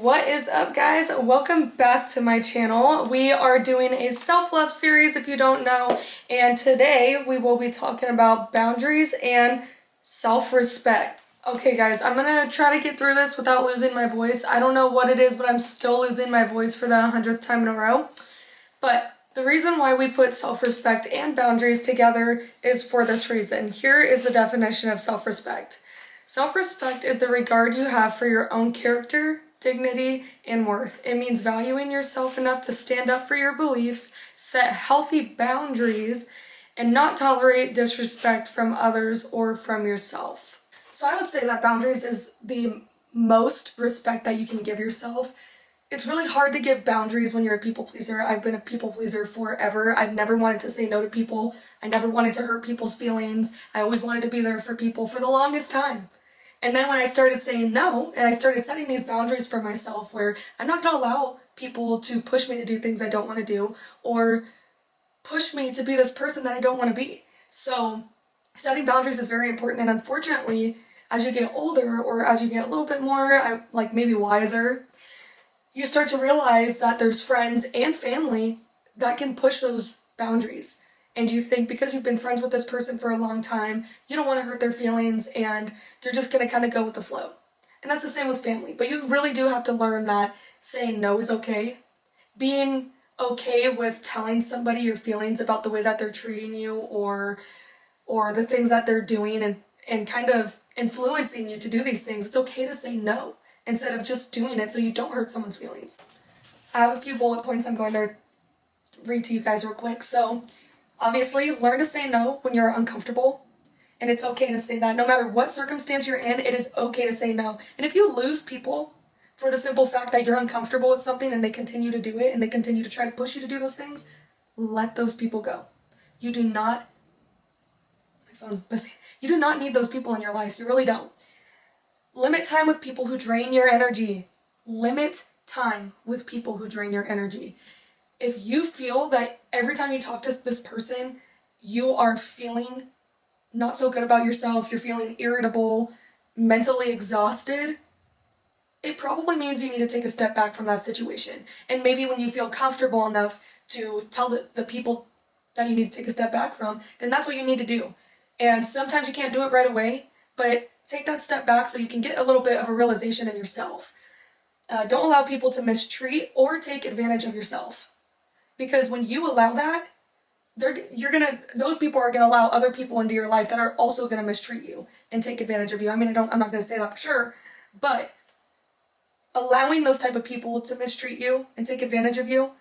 What is up, guys? Welcome back to my channel. We are doing a self-love series if you don't know, and today we will be talking about boundaries and self-respect. Okay guys, I'm gonna try to get through this without losing my voice. I don't know what it is, but I'm still losing my voice for the 100th time in a row. But the reason why we put self-respect and boundaries together is for this reason. Here is the definition of self-respect. Self-respect is the regard you have for your own character, dignity, and worth. It means valuing yourself enough to stand up for your beliefs, set healthy boundaries, and not tolerate disrespect from others or from yourself. So I would say that boundaries is the most respect that you can give yourself. It's really hard to give boundaries when you're a people pleaser. I've been a people pleaser forever. I've never wanted to say no to people. I never wanted to hurt people's feelings. I always wanted to be there for people for the longest time. And then when I started saying no, and I started setting these boundaries for myself where I'm not going to allow people to push me to do things I don't want to do or push me to be this person that I don't want to be. So setting boundaries is very important, and unfortunately, as you get older or as you get a little bit more, maybe wiser, you start to realize that there's friends and family that can push those boundaries. And you think because you've been friends with this person for a long time, you don't want to hurt their feelings and you're just going to kind of go with the flow. And that's the same with family. But you really do have to learn that saying no is okay. Being okay with telling somebody your feelings about the way that they're treating you or the things that they're doing and kind of influencing you to do these things. It's okay to say no instead of just doing it so you don't hurt someone's feelings. I have a few bullet points I'm going to read to you guys real quick. So obviously, learn to say no when you're uncomfortable, and it's okay to say that. No matter what circumstance you're in, it is okay to say no. And if you lose people for the simple fact that you're uncomfortable with something and they continue to do it and they continue to try to push you to do those things, let those people go. You do not, my phone's busy. You do not need those people in your life. You really don't. Limit time with people who drain your energy. Limit time with people who drain your energy. If you feel that every time you talk to this person, you are feeling not so good about yourself, you're feeling irritable, mentally exhausted, it probably means you need to take a step back from that situation. And maybe when you feel comfortable enough to tell the people that you need to take a step back from, then that's what you need to do. And sometimes you can't do it right away, but take that step back so you can get a little bit of a realization in yourself. Don't allow people to mistreat or take advantage of yourself. Because when you allow that, those people are gonna allow other people into your life that are also gonna mistreat you and take advantage of you. I mean, I'm not gonna say that for sure, but allowing those type of people to mistreat you and take advantage of you,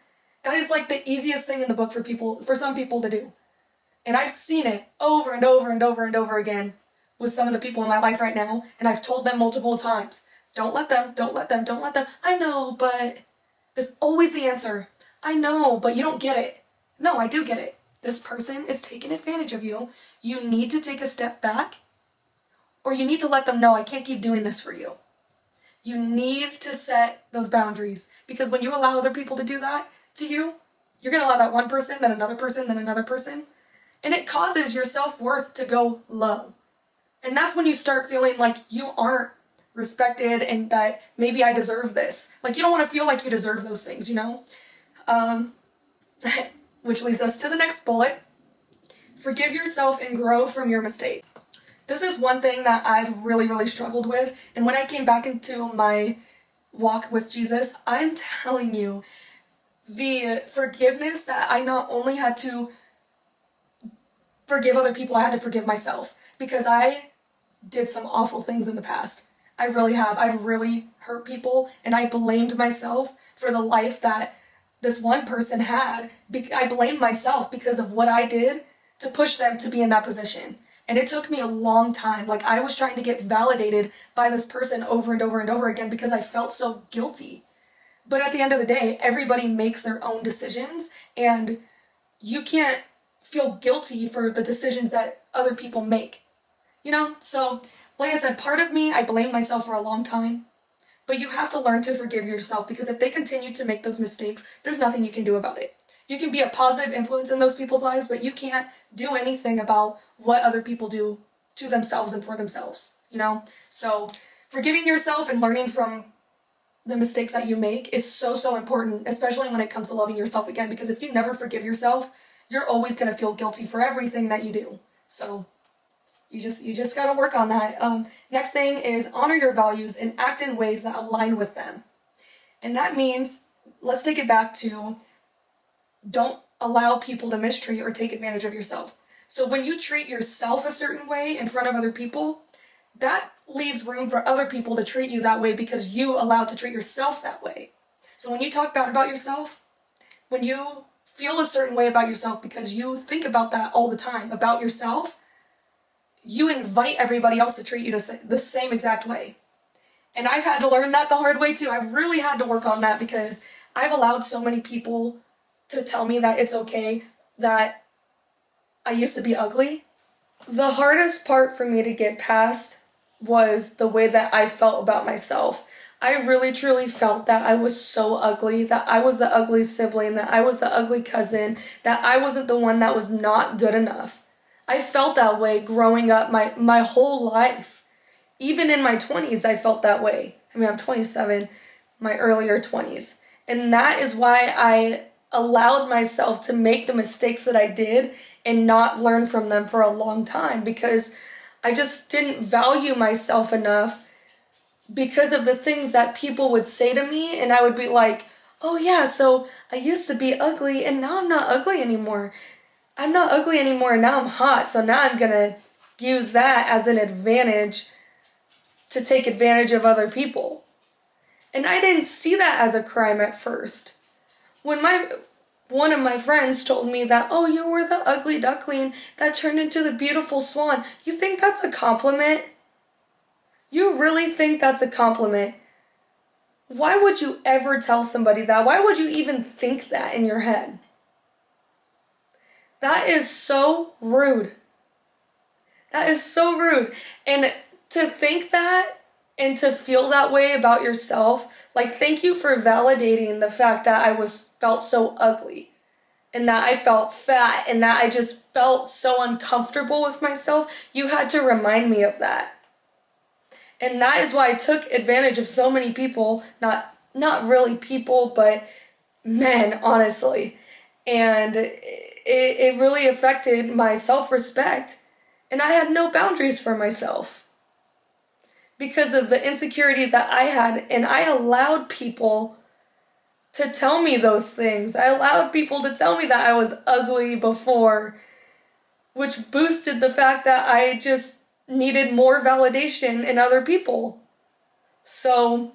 that is like the easiest thing in the book for some people to do. And I've seen it over and over and over and over again with some of the people in my life right now, and I've told them multiple times, don't let them, don't let them, don't let them. I know, but that's always the answer. I know, but you don't get it. No, I do get it. This person is taking advantage of you. You need to take a step back, or you need to let them know, I can't keep doing this for you. You need to set those boundaries, because when you allow other people to do that to you, you're going to allow that one person, then another person, then another person, and it causes your self-worth to go low. And that's when you start feeling like you aren't respected and that maybe I deserve this. Like, you don't want to feel like you deserve those things, you know? Which leads us to the next bullet. Forgive yourself and grow from your mistake. This is one thing that I've really, really struggled with. And when I came back into my walk with Jesus, I'm telling you, the forgiveness that I not only had to forgive other people, I had to forgive myself. Because I did some awful things in the past. I really have. I've really hurt people, and I blamed myself for the life that this one person had. I blamed myself because of what I did to push them to be in that position. And it took me a long time. Like, I was trying to get validated by this person over and over and over again because I felt so guilty. But at the end of the day, everybody makes their own decisions, and you can't feel guilty for the decisions that other people make. You know? So, like I said, part of me, I blamed myself for a long time. But you have to learn to forgive yourself, because if they continue to make those mistakes, there's nothing you can do about it. You can be a positive influence in those people's lives, but you can't do anything about what other people do to themselves and for themselves, you know? So forgiving yourself and learning from the mistakes that you make is so, so important, especially when it comes to loving yourself again, because if you never forgive yourself, you're always going to feel guilty for everything that you do. So you just got to work on that. Next thing is honor your values and act in ways that align with them. And that means, let's take it back to, don't allow people to mistreat or take advantage of yourself. So when you treat yourself a certain way in front of other people, that leaves room for other people to treat you that way because you allowed to treat yourself that way. So when you talk bad about yourself, when you feel a certain way about yourself because you think about that all the time about yourself, you invite everybody else to treat you the same exact way. And I've had to learn that the hard way too. I've really had to work on that because I've allowed so many people to tell me that it's okay that I used to be ugly. The hardest part for me to get past was the way that I felt about myself. I really truly felt that I was so ugly, that I was the ugly sibling, that I was the ugly cousin, that I wasn't the one that was not good enough. I felt that way growing up my whole life. Even in my 20s, I felt that way. I mean, I'm 27, my earlier 20s. And that is why I allowed myself to make the mistakes that I did and not learn from them for a long time because I just didn't value myself enough because of the things that people would say to me, and I would be like, oh yeah, so I used to be ugly and now I'm not ugly anymore. I'm not ugly anymore and now I'm hot, so now I'm gonna use that as an advantage to take advantage of other people. And I didn't see that as a crime at first. When one of my friends told me that, oh, you were the ugly duckling that turned into the beautiful swan, you think that's a compliment? You really think that's a compliment? Why would you ever tell somebody that? Why would you even think that in your head? That is so rude. That is so rude. And to think that and to feel that way about yourself, like, thank you for validating the fact that I felt so ugly and that I felt fat and that I just felt so uncomfortable with myself. You had to remind me of that. And that is why I took advantage of so many people, not really people, but men, honestly. And it really affected my self-respect. And I had no boundaries for myself because of the insecurities that I had. And I allowed people to tell me those things. I allowed people to tell me that I was ugly before, which boosted the fact that I just needed more validation in other people. So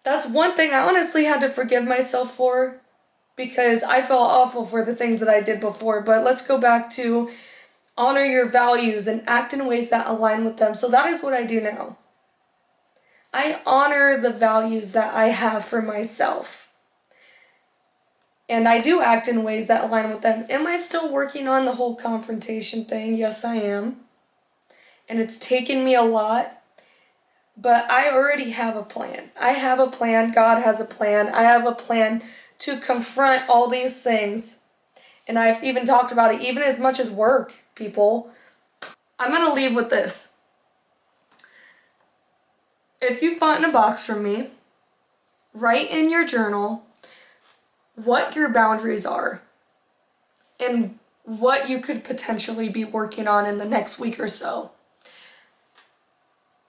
that's one thing I honestly had to forgive myself for because I felt awful for the things that I did before. But let's go back to honor your values and act in ways that align with them. So that is what I do now. I honor the values that I have for myself. And I do act in ways that align with them. Am I still working on the whole confrontation thing? Yes, I am. And it's taken me a lot. But I already have a plan. I have a plan. God has a plan. I have a plan to confront all these things. And I've even talked about it, even as much as work, people. I'm going to leave with this. If you've gotten a box from me, write in your journal what your boundaries are and what you could potentially be working on in the next week or so.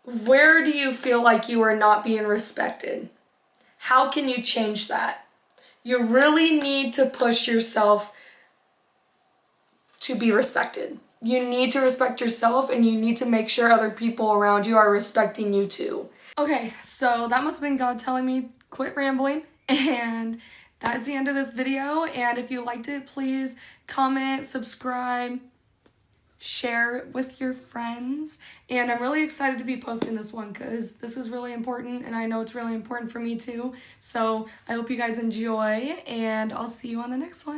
Where do you feel like you are not being respected? How can you change that? You really need to push yourself to be respected. You need to respect yourself and you need to make sure other people around you are respecting you too. Okay, so that must have been God telling me quit rambling, and that is the end of this video. And if you liked it, please comment, subscribe, share it with your friends. And I'm really excited to be posting this one because this is really important and I know it's really important for me too. So I hope you guys enjoy and I'll see you on the next one.